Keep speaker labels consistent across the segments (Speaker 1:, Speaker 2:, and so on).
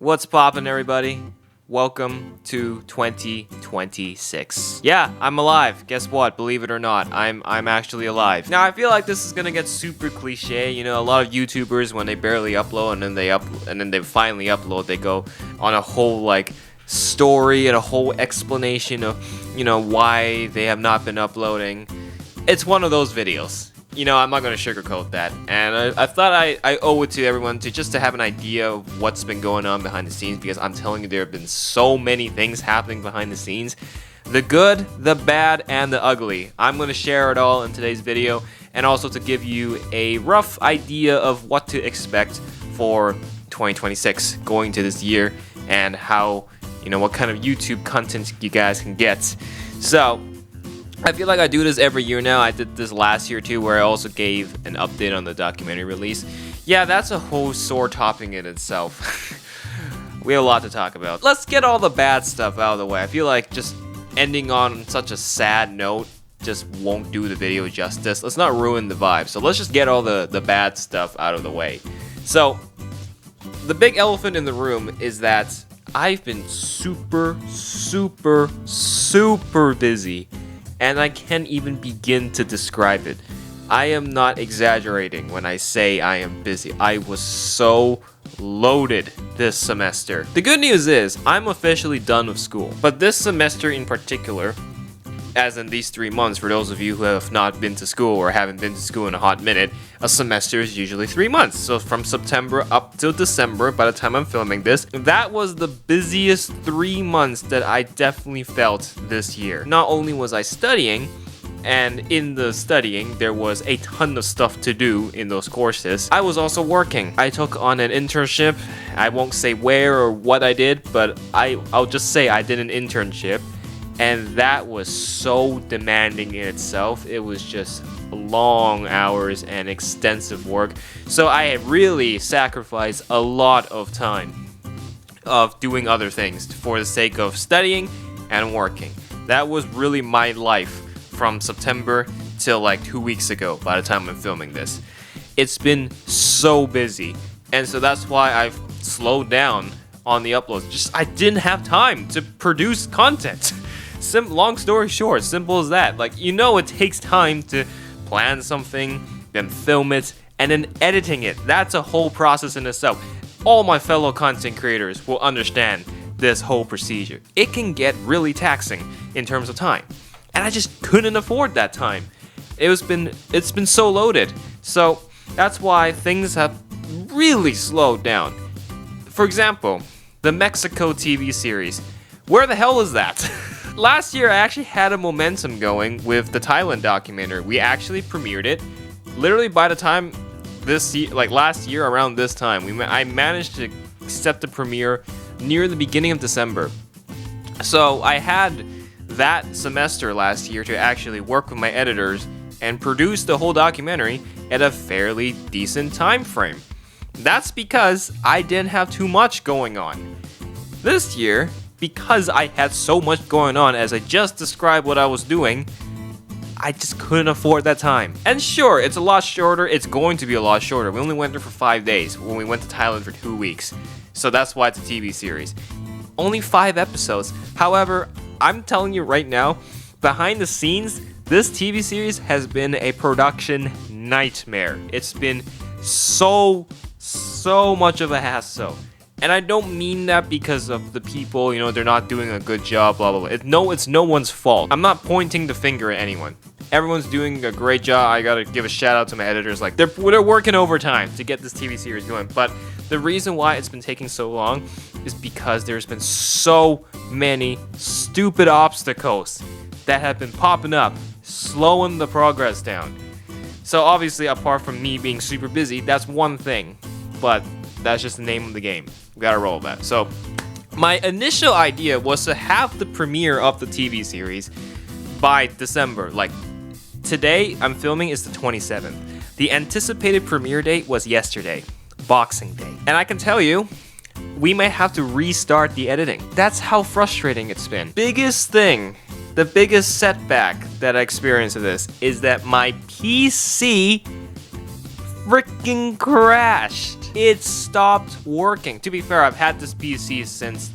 Speaker 1: What's poppin', everybody? Welcome to 2026. Yeah, I'm alive. Guess what? Believe it or not, I'm actually alive. Now, I feel like this is gonna get super cliche. You know, a lot of YouTubers, when they barely upload and then they finally upload, they go on a whole like story and a whole explanation of, you know, why they have not been uploading. It's one of those videos. You know, I'm not going to sugarcoat that, and I thought I owe it to everyone to have an idea of what's been going on behind the scenes, because I'm telling you, there have been so many things happening behind the scenes. The good, the bad, and the ugly. I'm going to share it all in today's video, and also to give you a rough idea of what to expect for 2026 going to this year, and how, you know, what kind of YouTube content you guys can get. So I feel like I do this every year now. I did this last year too, where I also gave an update on the documentary release. Yeah, that's a whole sore topic in itself. We have a lot to talk about. Let's get all the bad stuff out of the way. I feel like just ending on such a sad note just won't do the video justice. Let's not ruin the vibe. So let's just get all the bad stuff out of the way. So the big elephant in the room is that I've been super busy. And I can't even begin to describe it. I am not exaggerating when I say I am busy. I was so loaded this semester. The good news is I'm officially done with school. But this semester in particular, as in these 3 months, for those of you who have not been to school or haven't been to school in a hot minute, a semester is usually 3 months. So from September up till December, by the time I'm filming this, that was the busiest 3 months that I definitely felt this year. Not only was I studying, and in the studying, there was a ton of stuff to do in those courses, I was also working. I took on an internship. I won't say where or what I did, but I'll just say I did an internship. And that was so demanding in itself. It was just long hours and extensive work. So I had really sacrificed a lot of time of doing other things for the sake of studying and working. That was really my life from September till like 2 weeks ago by the time I'm filming this. It's been so busy. And so that's why I've slowed down on the uploads. Just I didn't have time to produce content. Long story short, simple as that. Like, you know, it takes time to plan something, then film it, and then editing it. That's a whole process in itself. All my fellow content creators will understand this whole procedure. It can get really taxing in terms of time, and I just couldn't afford that time. It's been so loaded. So that's why things have really slowed down. For example, the Mexico TV series. Where the hell is that? Last year, I actually had a momentum going with the Thailand documentary. We actually premiered it. Literally by the time this year, like last year around this time, I managed to set the premiere near the beginning of December. So I had that semester last year to actually work with my editors and produce the whole documentary at a fairly decent time frame. That's because I didn't have too much going on. This year, because I had so much going on, as I just described what I was doing, I just couldn't afford that time. And sure, it's a lot shorter. It's going to be a lot shorter. We only went there for 5 days when we went to Thailand for 2 weeks. So that's why it's a TV series. Only 5 episodes. However, I'm telling you right now, behind the scenes, this TV series has been a production nightmare. It's been so much of a hassle. And I don't mean that because of the people, you know, they're not doing a good job, blah, blah, blah. It's no one's fault. I'm not pointing the finger at anyone. Everyone's doing a great job. I gotta give a shout out to my editors. Like, they're working overtime to get this TV series going. But the reason why it's been taking so long is because there's been so many stupid obstacles that have been popping up, slowing the progress down. So obviously, apart from me being super busy, that's one thing. But that's just the name of the game. We gotta roll with that. So my initial idea was to have the premiere of the TV series by December. Like, today I'm filming is the 27th. The anticipated premiere date was yesterday, Boxing Day. And I can tell you, we might have to restart the editing. That's how frustrating it's been. Biggest thing, the biggest setback that I experienced with this is that my PC freaking crashed. It stopped working. To be fair, I've had this PC since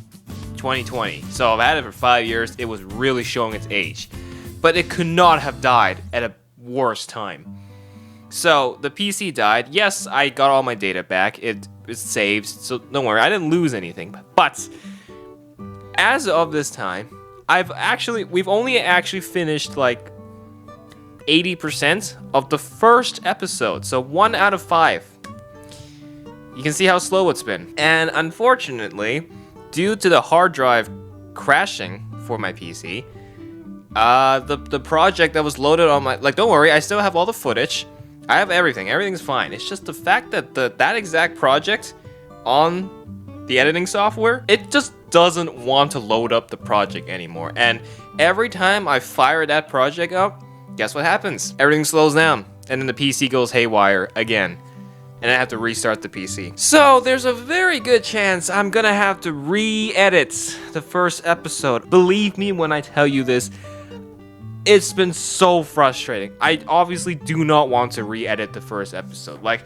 Speaker 1: 2020, so I've had it for 5 years. It was really showing its age, but it could not have died at a worse time. So the PC died. Yes, I got all my data back. It is saved, so don't worry, I didn't lose anything. But as of this time, we've only actually finished like 80% of the first episode, so 1 out of 5. You can see how slow it's been. And unfortunately, due to the hard drive crashing for my PC, the project that was loaded on my, don't worry, I still have all the footage. I have everything. Everything's fine. It's just the fact that that exact project on the editing software, it just doesn't want to load up the project anymore. And every time I fire that project up, guess what happens? Everything slows down, and then the PC goes haywire again, and I have to restart the PC. So there's a very good chance I'm gonna have to re-edit the first episode. Believe me when I tell you this, it's been so frustrating. I obviously do not want to re-edit the first episode. Like,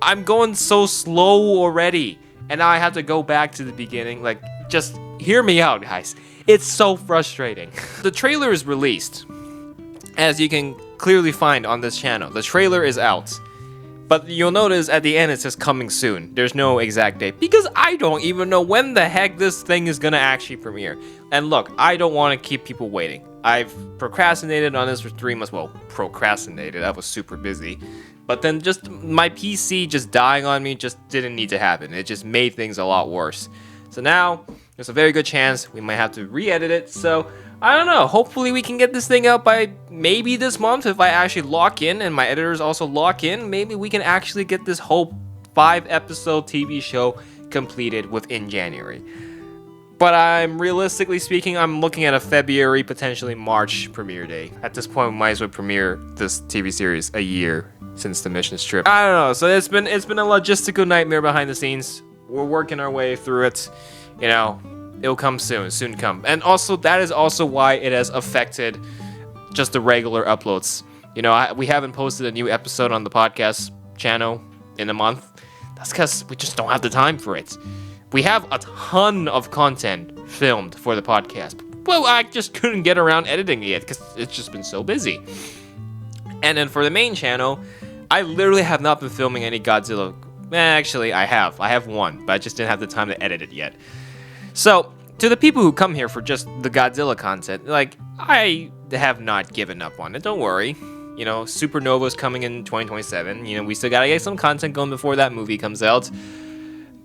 Speaker 1: I'm going so slow already, and now I have to go back to the beginning. Like, just hear me out, guys. It's so frustrating. The trailer is released, as you can clearly find on this channel. The trailer is out, but you'll notice at the end it says coming soon. There's no exact date, because I don't even know when the heck this thing is gonna actually premiere. And look, I don't want to keep people waiting. I've procrastinated on this for 3 months. Well, procrastinated, I was super busy. But then just my PC just dying on me just didn't need to happen. It just made things a lot worse. So now, there's a very good chance we might have to re-edit it. So, I don't know, hopefully we can get this thing out by maybe this month. If I actually lock in and my editors also lock in, maybe we can actually get this whole 5-episode TV show completed within January. But realistically speaking, I'm looking at a February, potentially March premiere day. At this point, we might as well premiere this TV series a year since the mission trip. I don't know, so it's been a logistical nightmare behind the scenes. We're working our way through it, you know. It'll come soon come. And also, that is also why it has affected just the regular uploads. You know, we haven't posted a new episode on the podcast channel in a month. That's because we just don't have the time for it. We have a ton of content filmed for the podcast. Well, I just couldn't get around editing it because it's just been so busy. And then for the main channel, I literally have not been filming any Godzilla. Actually, I have one, but I just didn't have the time to edit it yet. So, to the people who come here for just the Godzilla content, like, I have not given up on it, don't worry. You know, Supernova's coming in 2027, you know, we still gotta get some content going before that movie comes out.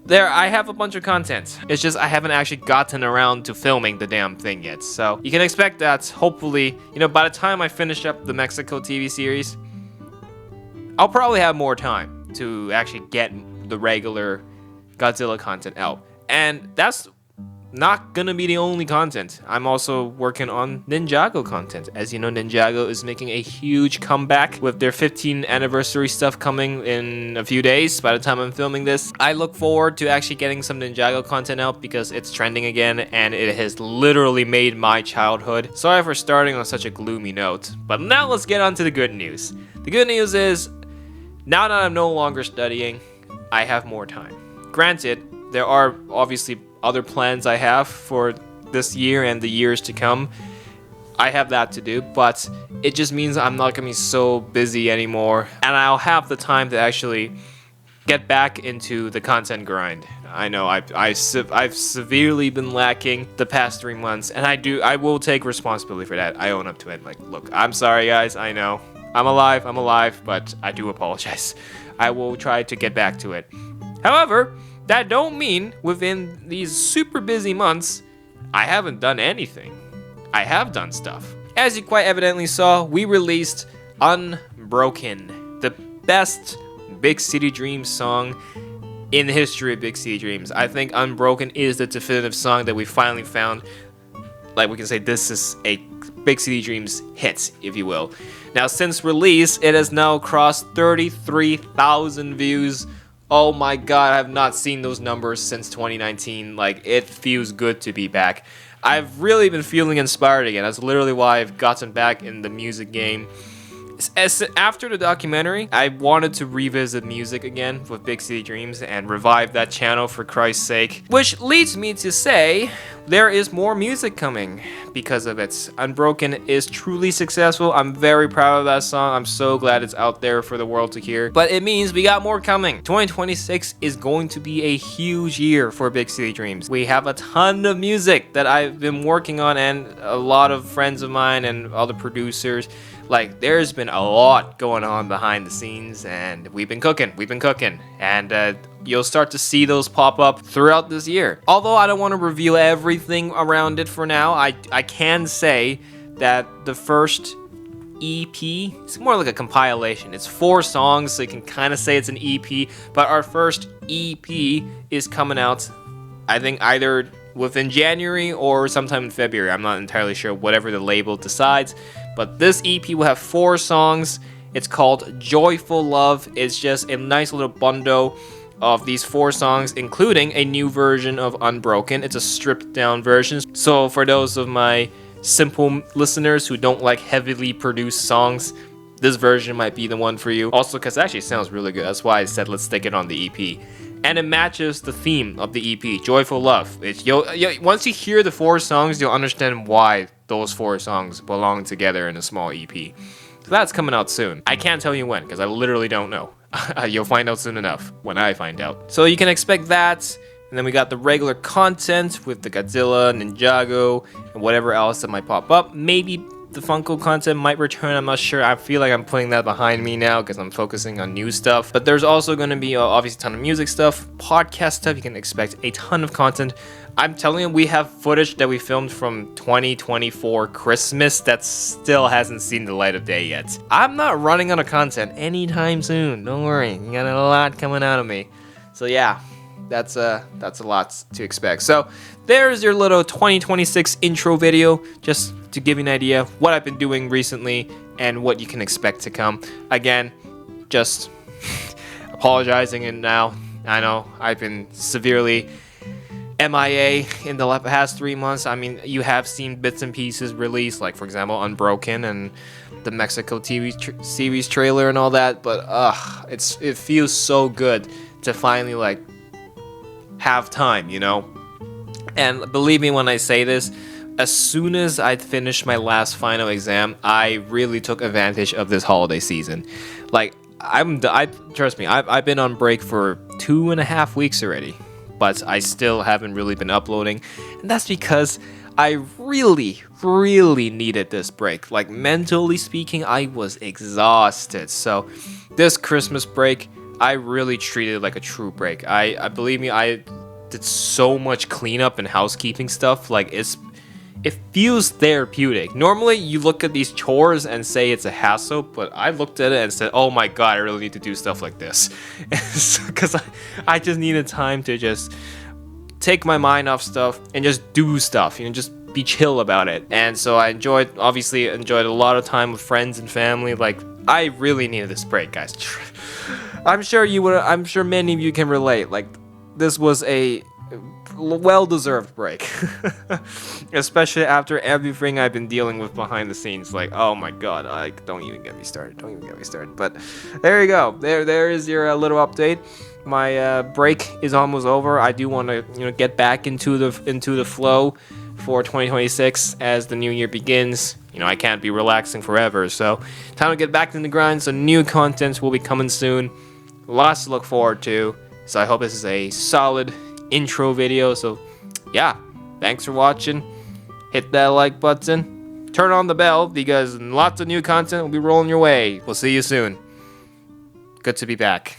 Speaker 1: I have a bunch of content. It's just I haven't actually gotten around to filming the damn thing yet. So, you can expect that, hopefully, you know, by the time I finish up the Mexico TV series, I'll probably have more time to actually get the regular Godzilla content out. And that's not gonna be the only content. I'm also working on Ninjago content. As you know, Ninjago is making a huge comeback with their 15th anniversary stuff coming in a few days by the time I'm filming this. I look forward to actually getting some Ninjago content out because it's trending again and it has literally made my childhood. Sorry for starting on such a gloomy note, but now let's get on to the good news. The good news is, now that I'm no longer studying, I have more time. Granted, there are obviously other plans I have for this year and the years to come. I have that to do, but it just means I'm not gonna be so busy anymore, and I'll have the time to actually get back into the content grind. I know I've severely been lacking the past 3 months, and I will take responsibility for that. I own up to it. Like, look, I'm sorry, guys. I know I'm alive, but I do apologize. I will try to get back to it. However, that don't mean within these super busy months, I haven't done anything. I have done stuff. As you quite evidently saw, we released Unbroken, the best Big City Dreams song in the history of Big City Dreams. I think Unbroken is the definitive song that we finally found. Like, we can say this is a Big City Dreams hit, if you will. Now, since release, it has now crossed 33,000 views. Oh my god, I have not seen those numbers since 2019. Like, it feels good to be back. I've really been feeling inspired again. That's literally why I've gotten back in the music game. After the documentary, I wanted to revisit music again with Big City Dreams and revive that channel for Christ's sake. Which leads me to say there is more music coming because of it. Unbroken is truly successful. I'm very proud of that song. I'm so glad it's out there for the world to hear. But it means we got more coming. 2026 is going to be a huge year for Big City Dreams. We have a ton of music that I've been working on, and a lot of friends of mine and other producers. Like, there's been a lot going on behind the scenes, and we've been cooking, and you'll start to see those pop up throughout this year. Although I don't want to reveal everything around it for now, I can say that the first EP, it's more like a compilation. It's 4 songs, so you can kind of say it's an EP, but our first EP is coming out, I think, either within January or sometime in February. I'm not entirely sure, whatever the label decides. But this EP will have 4 songs. It's called Joyful Love. It's just a nice little bundle of these 4 songs, including a new version of Unbroken. It's a stripped down version. So for those of my simple listeners who don't like heavily produced songs, this version might be the one for you. Also, because it actually sounds really good. That's why I said let's stick it on the EP. And it matches the theme of the EP, Joyful Love. Once you hear the 4 songs, you'll understand why those 4 songs belong together in a small EP. So that's coming out soon. I can't tell you when, because I literally don't know. You'll find out soon enough, when I find out. So you can expect that. And then we got the regular content with the Godzilla, Ninjago, and whatever else that might pop up. Maybe the Funko content might return, I'm not sure. I feel like I'm putting that behind me now because I'm focusing on new stuff. But there's also going to be obviously a ton of music stuff, podcast stuff. You can expect a ton of content. I'm telling you, we have footage that we filmed from 2024 Christmas that still hasn't seen the light of day yet. I'm not running out of content anytime soon. Don't worry, you got a lot coming out of me. So yeah, that's a lot to expect. So there's your little 2026 intro video, just to give you an idea of what I've been doing recently and what you can expect to come. Again, just apologizing, and now I know I've been severely MIA in the past 3 months. I mean, you have seen bits and pieces released, like for example Unbroken and the Mexico TV series trailer and all that, but it feels so good to finally like have time, you know? And believe me when I say this, as soon as I finished my last final exam, I really took advantage of this holiday season. Like, trust me, I've been on break for 2.5 weeks already, but I still haven't really been uploading, and that's because I really needed this break. Like, mentally speaking, I was exhausted. So this Christmas break, I really treated it like a true break. I believe me, I did so much cleanup and housekeeping stuff. Like, it feels therapeutic. Normally, you look at these chores and say it's a hassle, but I looked at it and said, oh my god, I really need to do stuff like this. Because I just needed time to just take my mind off stuff and just do stuff, you know, just be chill about it. And so I obviously enjoyed a lot of time with friends and family. Like, I really needed this break, guys. I'm sure many of you can relate. Like, this was a well-deserved break. Especially after everything I've been dealing with behind the scenes. Like, oh my god, don't even get me started. But there you go. There is your little update. My break is almost over. I do want to, get back into the flow for 2026 as the new year begins. I can't be relaxing forever, so time to get back in the grind. So new content will be coming soon. Lots to look forward to. So I hope this is a solid intro video. So yeah, thanks for watching. Hit that like button, turn on the bell, because lots of new content will be rolling your way. We'll see you soon. Good to be back.